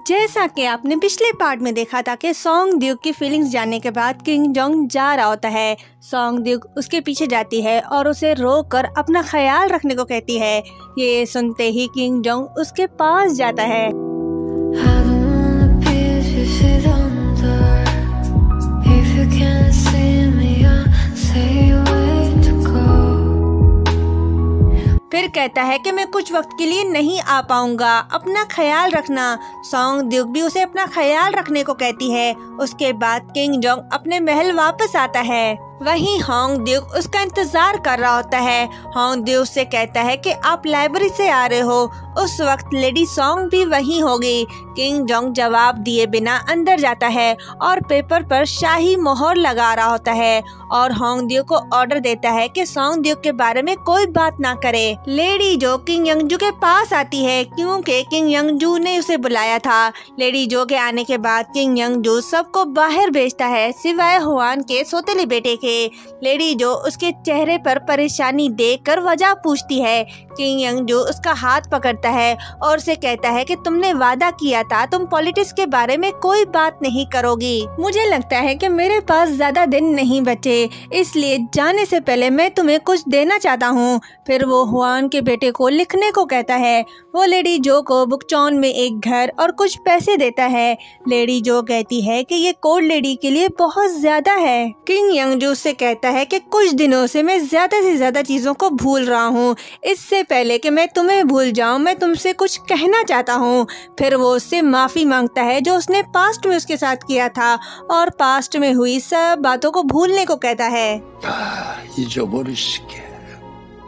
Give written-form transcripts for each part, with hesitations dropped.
जैसा कि आपने पिछले पार्ट में देखा था कि सॉन्ग ड्यूक की फीलिंग्स जानने के बाद किंग जोंग जा रहा होता है। सॉन्ग ड्यूक उसके पीछे जाती है और उसे रोक कर अपना ख्याल रखने को कहती है। ये सुनते ही किंग जोंग उसके पास जाता है। फिर कहता है कि मैं कुछ वक्त के लिए नहीं आ पाऊंगा, अपना ख्याल रखना। सॉन्ग ड्यूक भी उसे अपना ख्याल रखने को कहती है। उसके बाद किंग जोंग अपने महल वापस आता है। वहीं होंग ड्यूक उसका इंतजार कर रहा होता है। होंग ड्यूक से कहता है कि आप लाइब्रेरी से आ रहे हो। उस वक्त लेडी सॉन्ग भी वहीं होगी। किंग जोंग जवाब दिए बिना अंदर जाता है और पेपर पर शाही मोहर लगा रहा होता है और होंग ड्यूक को ऑर्डर देता है कि सॉन्ग ड्यूक के बारे में कोई बात ना करे। लेडी जो किंग यंगजू के पास आती है क्योंकि किंग यंगजू ने उसे बुलाया था। लेडी जो के आने के बाद किंग यंगजू सबको बाहर भेजता है सिवाय हुआन के सौतेले बेटे के। लेडी जो उसके चेहरे पर परेशानी देखकर वजह पूछती है। किंग यंगजू उसका हाथ पकड़ता है और उसे कहता है कि तुमने वादा किया था तुम पॉलिटिक्स के बारे में कोई बात नहीं करोगी। मुझे लगता है कि मेरे पास ज्यादा दिन नहीं बचे, इसलिए जाने से पहले मैं तुम्हें कुछ देना चाहता हूँ। फिर वो हुआन के बेटे को लिखने को कहता है। वो लेडी जो को बुकचौन में एक घर और कुछ पैसे देता है। लेडी जो कहती है कि ये कोड लेडी के लिए बहुत ज्यादा है। किंग यंगजू से कहता है कि कुछ दिनों से मैं ज्यादा से ज्यादा चीजों को भूल रहा हूँ। इससे पहले कि मैं तुम्हें भूल जाऊं मैं तुमसे कुछ कहना चाहता हूँ। फिर वो उससे माफी मांगता है जो उसने पास्ट में उसके साथ किया था और पास्ट में हुई सब बातों को भूलने को कहता है।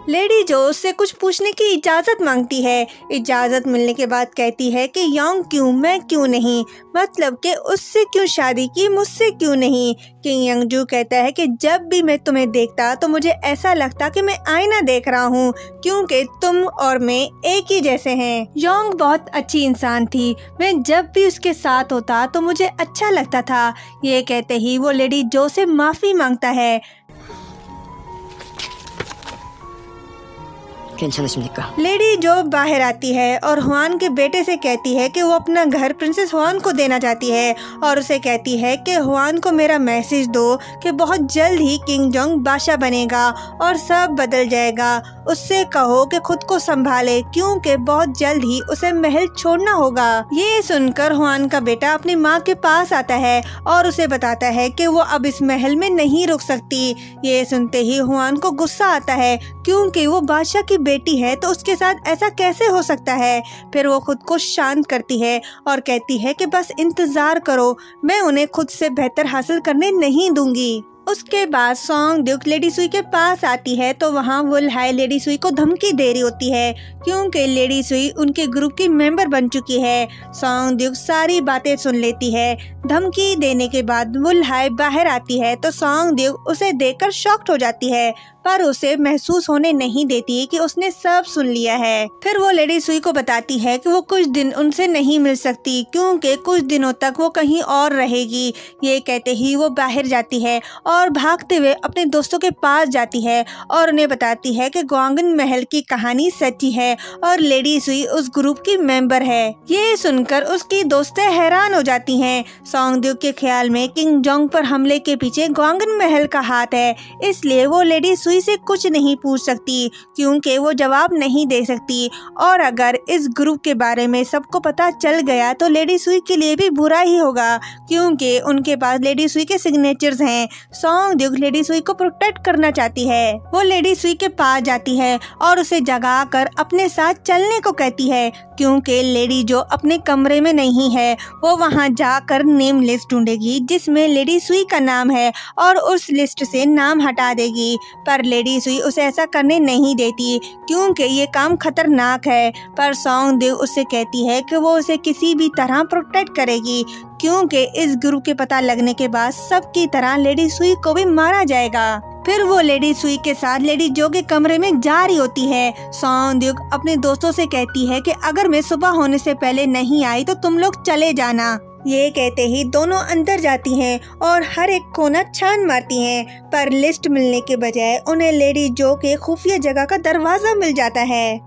लेडी जो उससे कुछ पूछने की इजाजत मांगती है। इजाजत मिलने के बाद कहती है कि योंग क्यों, मैं क्यों नहीं, मतलब कि उससे क्यों शादी की, मुझसे क्यों नहीं। किंग यंगजू कहता है कि जब भी मैं तुम्हें देखता तो मुझे ऐसा लगता कि मैं आईना देख रहा हूँ क्योंकि तुम और मैं एक ही जैसे हैं। योंग बहुत अच्छी इंसान थी, मैं जब भी उसके साथ होता तो मुझे अच्छा लगता था। ये कहते ही वो लेडी जो से माफी मांगता है। लेडी जो बाहर आती है और हुआन के बेटे से कहती है कि वो अपना घर प्रिंसेस हुआन को देना चाहती है और उसे कहती है कि हुआन को मेरा मैसेज दो कि बहुत जल्द ही किंग जोंग बादशाह बनेगा और सब बदल जाएगा। उससे कहो कि खुद को संभाले क्योंकि बहुत जल्द ही उसे महल छोड़ना होगा। ये सुनकर हुआन का बेटा अपनी माँ के पास आता है और उसे बताता है कि वो अब इस महल में नहीं रुक सकती। ये सुनते ही हुआन को गुस्सा आता है क्योंकि वो बादशाह की बेटी है तो उसके साथ ऐसा कैसे हो सकता है। फिर वो खुद को शांत करती है और कहती है कि बस इंतजार करो, मैं उन्हें खुद से बेहतर हासिल करने नहीं दूंगी। उसके बाद सॉन्ग ड्यूक लेडी सुई के पास आती है तो वहाँ वुल हाई लेडी सुई को धमकी दे रही होती है क्योंकि लेडी सुई उनके ग्रुप की मेंबर बन चुकी है। सॉन्ग ड्यूक सारी बातें सुन लेती है। धमकी देने के बाद वुल हाई बाहर आती है तो सॉन्ग ड्यूक उसे देखकर शॉक्ड हो जाती है पर उसे महसूस होने नहीं देती कि उसने सब सुन लिया है। फिर वो लेडी सुई को बताती है कि वो कुछ दिन उनसे नहीं मिल सकती क्योंकि कुछ दिनों तक वो कहीं और रहेगी। ये कहते ही वो बाहर जाती है और भागते हुए अपने दोस्तों के पास जाती है और उन्हें बताती है कि ग्वांगन महल की कहानी सच्ची है और लेडी सुई उस ग्रुप की मेंबर है। ये सुनकर उसकी दोस्तें हैरान हो जाती हैं। सॉन्ग ड्यूक के ख्याल में किंग जोंग पर हमले के पीछे ग्वांगन महल का हाथ है, इसलिए वो लेडी सुई से कुछ नहीं पूछ सकती क्योंकि वो जवाब नहीं दे सकती और अगर इस ग्रुप के बारे में सबको पता चल गया तो लेडी सुई के लिए भी बुरा ही होगा क्योंकि उनके पास लेडी सुई के सिग्नेचर्स हैं। सॉन्ग ड्यूक लेडी सुई को प्रोटेक्ट करना चाहती है। वो लेडी सुई के पास जाती है और उसे जगा कर अपने साथ चलने को कहती है क्योंकि लेडी जो अपने कमरे में नहीं है वो वहाँ जाकर नेम लिस्ट ढूंढेगी जिसमें लेडी सुई का नाम है और उस लिस्ट से नाम हटा देगी। पर लेडी सुई उसे ऐसा करने नहीं देती क्योंकि ये काम खतरनाक है। पर सॉन्ग ड्यूक उससे कहती है कि वो उसे किसी भी तरह प्रोटेक्ट करेगी क्योंकि इस ग्रुप के पता लगने के बाद सबकी तरह लेडी सुई को भी मारा जाएगा। फिर वो लेडी सुई के साथ लेडी जो के कमरे में जा रही होती है। सॉन्ग ड्यूक अपने दोस्तों से कहती है कि अगर मैं सुबह होने से पहले नहीं आई तो तुम लोग चले जाना। ये कहते ही दोनों अंदर जाती हैं और हर एक कोना छान मारती हैं पर लिस्ट मिलने के बजाय उन्हें लेडी जो के खुफिया जगह का दरवाजा मिल जाता है।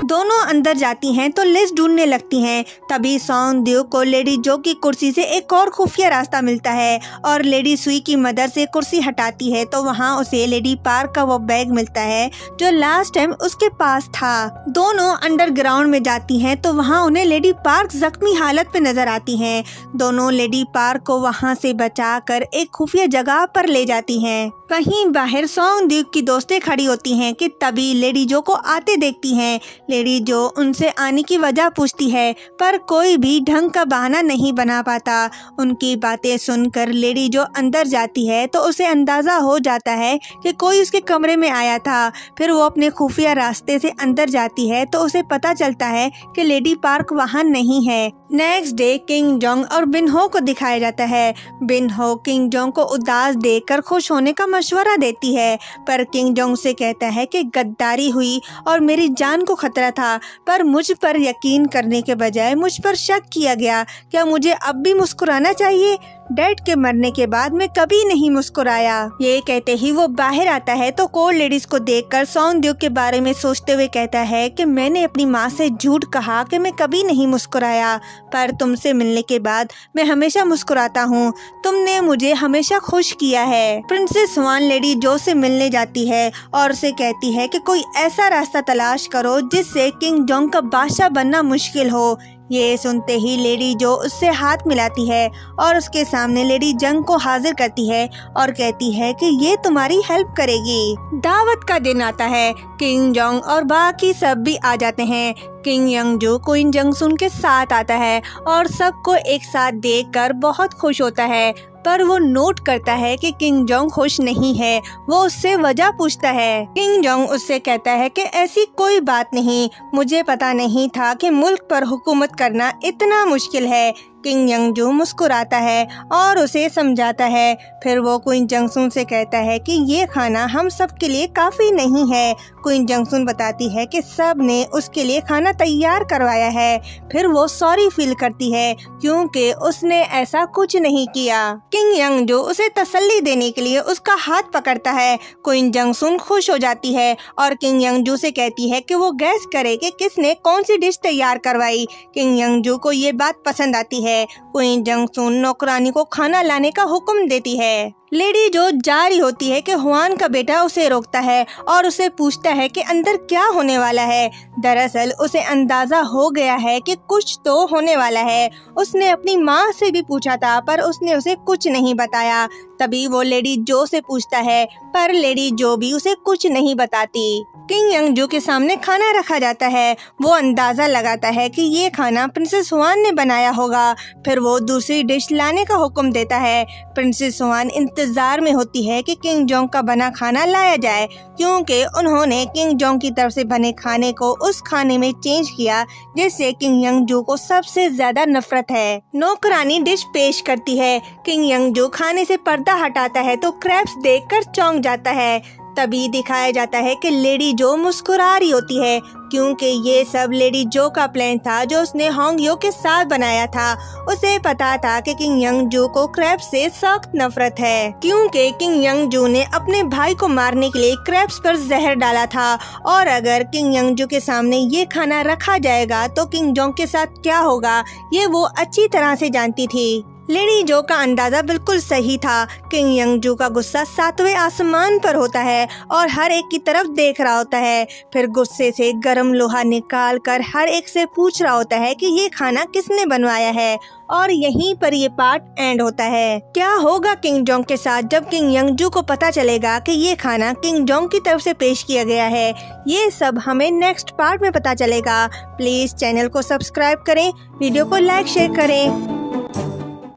दोनों अंदर जाती हैं तो लिस्ट ढूंढने लगती हैं। तभी सॉन्ग द्यू को लेडी जो की कुर्सी से एक और खुफिया रास्ता मिलता है और लेडी सुई की मदद से कुर्सी हटाती है तो वहाँ उसे लेडी पार्क का वो बैग मिलता है जो लास्ट टाइम उसके पास था। दोनों अंडरग्राउंड में जाती हैं तो वहाँ उन्हें लेडी पार्क जख्मी हालत में नजर आती हैं। दोनों लेडी पार्क को वहाँ से बचाकर एक खुफिया जगह पर ले जाती हैं। वहीं बाहर सॉन्ग द्यू की दोस्तें खड़ी होती हैं कि तभी लेडी जो को आते देखती हैं। लेडी जो उनसे आने की वजह पूछती है पर कोई भी ढंग का बहाना नहीं बना पाता। उनकी बातें सुनकर लेडी जो अंदर जाती है तो उसे अंदाजा हो जाता है कि कोई उसके कमरे में आया था। फिर वो अपने खुफिया रास्ते से अंदर जाती है तो उसे पता चलता है कि लेडी पार्क वहाँ नहीं है। नेक्स्ट डे किंग जोंग और बिन हो को दिखाया जाता है। बिन हो किंग जोंग को उदास देखकर खुश होने का मशवरा देती है पर किंग जोंग से कहता है कि गद्दारी हुई और मेरी जान को खतरा था पर मुझ पर यकीन करने के बजाय मुझ पर शक किया गया। क्या मुझे अब भी मुस्कुराना चाहिए? डैड के मरने के बाद मैं कभी नहीं मुस्कुराया। ये कहते ही वो बाहर आता है तो कोल्ड लेडीज को देखकर सॉन्ग द्यू के बारे में सोचते हुए कहता है कि मैंने अपनी माँ से झूठ कहा कि मैं कभी नहीं मुस्कुराया पर तुमसे मिलने के बाद मैं हमेशा मुस्कुराता हूँ। तुमने मुझे हमेशा खुश किया है। प्रिंसेस हुआन लेडी जो से मिलने जाती है और उसे कहती है कि कोई ऐसा रास्ता तलाश करो जिससे किंग जोंग का बादशाह बनना मुश्किल हो। ये सुनते ही लेडी जो उससे हाथ मिलाती है और उसके सामने लेडी जंग को हाजिर करती है और कहती है कि ये तुम्हारी हेल्प करेगी। दावत का दिन आता है। किंग जोंग और बाकी सब भी आ जाते हैं। किंग यंग जो क्वीन जंगसुन के साथ आता है और सबको एक साथ देखकर बहुत खुश होता है पर वो नोट करता है कि किंग जोंग खुश नहीं है। वो उससे वजह पूछता है। किंग जोंग उससे कहता है कि ऐसी कोई बात नहीं, मुझे पता नहीं था कि मुल्क पर हुकूमत करना इतना मुश्किल है। किंग यंगजू मुस्कुराता है और उसे समझाता है। फिर वो क्वीन जंगसुन से कहता है कि ये खाना हम सब के लिए काफ़ी नहीं है। क्वीन जंगसुन बताती है कि सब ने उसके लिए खाना तैयार करवाया है। फिर वो सॉरी फील करती है क्योंकि उसने ऐसा कुछ नहीं किया। किंग यंगजू उसे तसल्ली देने के लिए उसका हाथ पकड़ता है। क्वीन जंगसुन खुश हो जाती है और किंग यंगजू से कहती है कि वो गैस करे कि किसने कौन सी डिश तैयार करवाई। किंग यंगजू को ये बात पसंद आती है। क्वीन जंगसुन नौकरानी को खाना लाने का हुक्म देती है। लेडी जो जा रही होती है कि हुआन का बेटा उसे रोकता है और उसे पूछता है कि अंदर क्या होने वाला है। दरअसल उसे अंदाजा हो गया है कि कुछ तो होने वाला है। उसने अपनी माँ से भी पूछा था पर उसने उसे कुछ नहीं बताया। तभी वो लेडी जो से पूछता है पर लेडी जो भी उसे कुछ नहीं बताती। किंग यंगजू के सामने खाना रखा जाता है। वो अंदाजा लगाता है कि ये खाना प्रिंसेस हुआन ने बनाया होगा। फिर वो दूसरी डिश लाने का हुक्म देता है। प्रिंसेस हुआन इंतजार में होती है कि किंग जोंग का बना खाना लाया जाए क्योंकि उन्होंने किंग जोंग की तरफ से बने खाने को उस खाने में चेंज किया जिससे किंग यंगजू को सबसे ज्यादा नफरत है। नौकरानी डिश पेश करती है। किंग यंगजू खाने से पर्दा हटाता है तो क्रैब्स देखकर चौंक जाता है। तभी दिखाया जाता है कि लेडी जो मुस्कुरा रही होती है क्योंकि ये सब लेडी जो का प्लान था जो उसने होंग यो के साथ बनाया था। उसे पता था कि किंग यंगजू को क्रैब्स से सख्त नफरत है क्योंकि किंग यंगजू ने अपने भाई को मारने के लिए क्रैब्स पर जहर डाला था और अगर किंग यंगजू के सामने ये खाना रखा जाएगा तो किंग जोंग के साथ क्या होगा ये वो अच्छी तरह से जानती थी। लेडी जो का अंदाजा बिल्कुल सही था। किंग यंगजू का गुस्सा 7वें आसमान पर होता है और हर एक की तरफ देख रहा होता है। फिर गुस्से से गर्म लोहा निकाल कर हर एक से पूछ रहा होता है कि ये खाना किसने बनवाया है और यहीं पर ये पार्ट एंड होता है। क्या होगा किंग जोंग के साथ जब किंग यंगजू को पता चलेगा कि ये खाना किंग जोंग की तरफ से पेश किया गया है, ये सब हमें नेक्स्ट पार्ट में पता चलेगा। प्लीज चैनल को सब्सक्राइब करें, वीडियो को लाइक शेयर करें।